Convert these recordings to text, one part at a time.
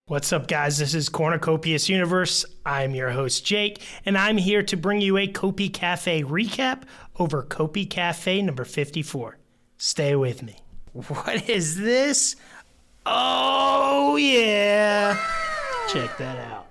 What's up, guys? This is Cornucopias Universe. I'm your host, Jake, and I'm here to bring you a Copi Cafe recap over Copi Cafe number 54. Stay with me. What is this? Oh, yeah. Check that out.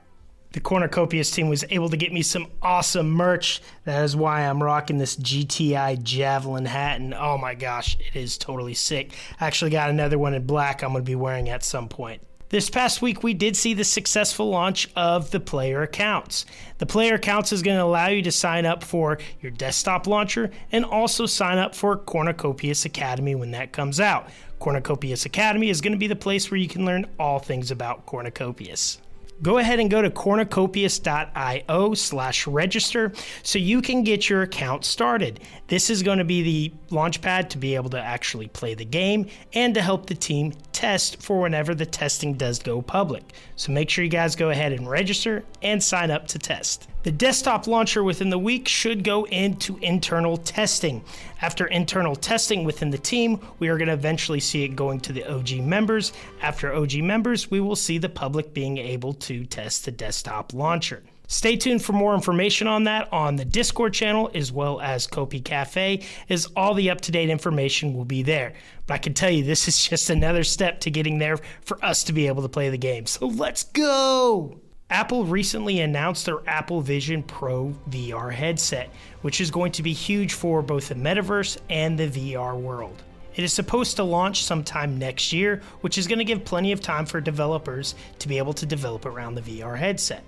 The Cornucopias team was able to get me some awesome merch. That is why I'm rocking this GTI Javelin hat, and oh my gosh, it is totally sick. I actually got another one in black I'm going to be wearing at some point. This past week, we did see the successful launch of the player accounts. The player accounts is going to allow you to sign up for your desktop launcher and also sign up for Cornucopias Academy when that comes out. Cornucopias Academy is going to be the place where you can learn all things about Cornucopias. Go ahead and go to cornucopias.io/register so you can get your account started. This is going to be the launchpad to be able to actually play the game and to help the team test for whenever the testing does go public. So make sure you guys go ahead and register and sign up to test. The desktop launcher within the week should go into internal testing. After internal testing within the team, we are going to eventually see it going to the OG members. After OG members, we will see the public being able to test the desktop launcher. Stay tuned for more information on that on the Discord channel as well as Copi Cafe, as all the up-to-date information will be there. But I can tell you, this is just another step to getting there for us to be able to play the game. So let's go! Apple recently announced their Apple Vision Pro VR headset, which is going to be huge for both the Metaverse and the VR world. It is supposed to launch sometime next year, which is going to give plenty of time for developers to be able to develop around the VR headset.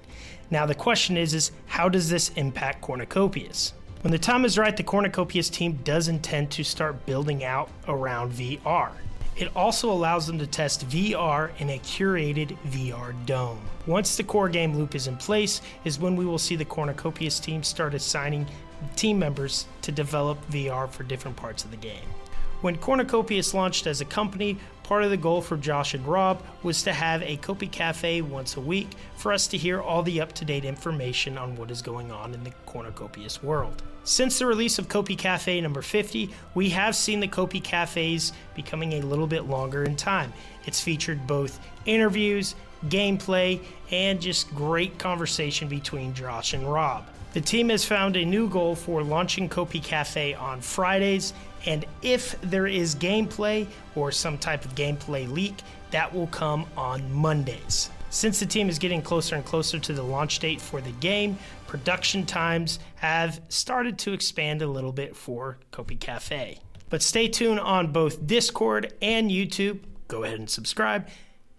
Now the question is how does this impact Cornucopias? When the time is right, the Cornucopias team does intend to start building out around VR. It also allows them to test VR in a curated VR dome. Once the core game loop is in place is when we will see the Cornucopias team start assigning team members to develop VR for different parts of the game. When Cornucopias launched as a company, part of the goal for Josh and Rob was to have a Copi Cafe once a week for us to hear all the up-to-date information on what is going on in the Cornucopias world. Since the release of Copi Cafe number 50, we have seen the Copi Cafes becoming a little bit longer in time. It's featured both interviews, gameplay, and just great conversation between Josh and Rob. The team has found a new goal for launching Copi Cafe on Fridays, and if there is gameplay or some type of gameplay leak, that will come on Mondays. Since the team is getting closer and closer to the launch date for the game, production times have started to expand a little bit for Copi Cafe. But stay tuned on both Discord and YouTube, go ahead and subscribe,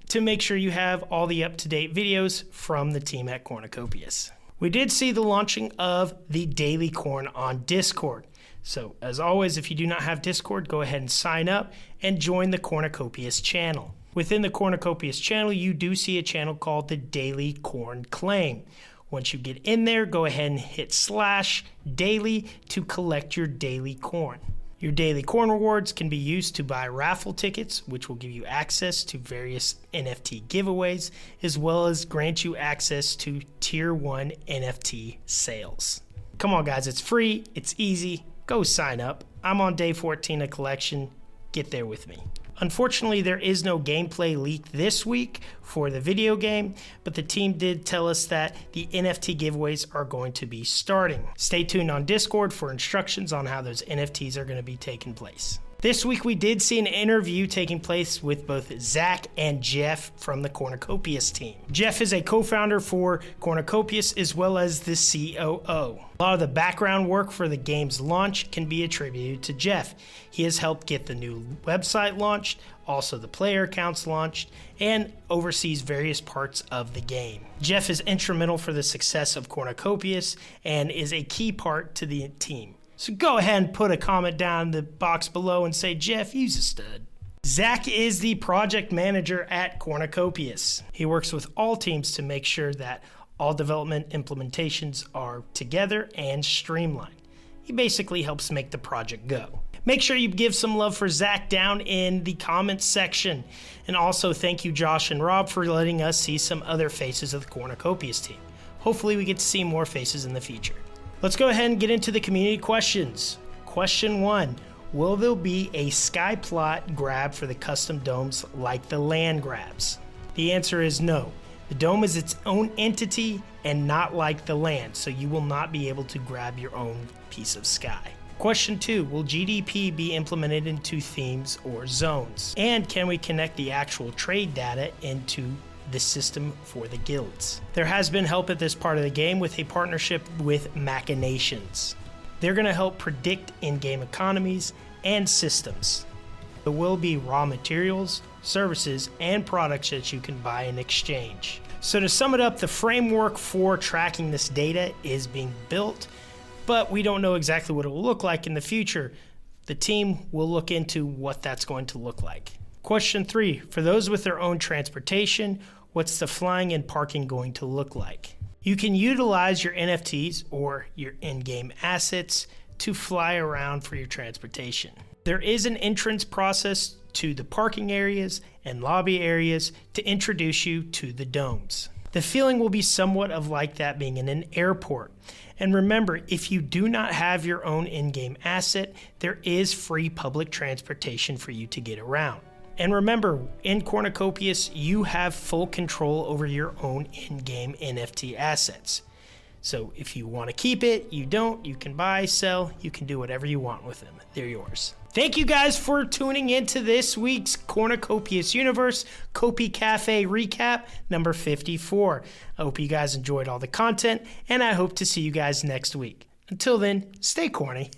to make sure you have all the up-to-date videos from the team at Cornucopias. We did see the launching of the Daily Corn on Discord. So as always, if you do not have Discord, go ahead and sign up and join the Cornucopias channel. Within the Cornucopias channel, you do see a channel called the Daily Corn Claim. Once you get in there, go ahead and hit /daily to collect your daily corn. Your daily corn rewards can be used to buy raffle tickets, which will give you access to various NFT giveaways, as well as grant you access to Tier 1 NFT sales. Come on, guys, it's free, it's easy, go sign up. I'm on day 14 of collection, get there with me. Unfortunately, there is no gameplay leak this week for the video game, but the team did tell us that the NFT giveaways are going to be starting. Stay tuned on Discord for instructions on how those NFTs are going to be taking place. This week, we did see an interview taking place with both Zach and Jeff from the Cornucopias team. Jeff is a co-founder for Cornucopias as well as the COO. A lot of the background work for the game's launch can be attributed to Jeff. He has helped get the new website launched, also the player accounts launched, and oversees various parts of the game. Jeff is instrumental for the success of Cornucopias and is a key part to the team. So go ahead and put a comment down in the box below and say, Jeff, you's a stud. Zach is the project manager at Cornucopias. He works with all teams to make sure that all development implementations are together and streamlined. He basically helps make the project go. Make sure you give some love for Zach down in the comments section. And also thank you, Josh and Rob, for letting us see some other faces of the Cornucopias team. Hopefully we get to see more faces in the future. Let's go ahead and get into the community questions. Question 1, will there be a sky plot grab for the custom domes like the land grabs? The answer is no. The dome is its own entity and not like the land, so you will not be able to grab your own piece of sky. Question 2, will GDP be implemented into themes or zones? And can we connect the actual trade data into the system for the guilds? There has been help at this part of the game with a partnership with Machinations. They're going to help predict in-game economies and systems. There will be raw materials, services, and products that you can buy in exchange. So to sum it up, the framework for tracking this data is being built, but we don't know exactly what it will look like in the future. The team will look into what that's going to look like. Question 3, for those with their own transportation, what's the flying and parking going to look like? You can utilize your NFTs or your in-game assets to fly around for your transportation. There is an entrance process to the parking areas and lobby areas to introduce you to the domes. The feeling will be somewhat of like that being in an airport. And remember, if you do not have your own in-game asset, there is free public transportation for you to get around. And remember, in Cornucopias, you have full control over your own in-game NFT assets. So if you want to keep it, you don't, you can buy, sell, you can do whatever you want with them. They're yours. Thank you guys for tuning into this week's Cornucopias Universe Copi Cafe recap number 54. I hope you guys enjoyed all the content, and I hope to see you guys next week. Until then, stay corny.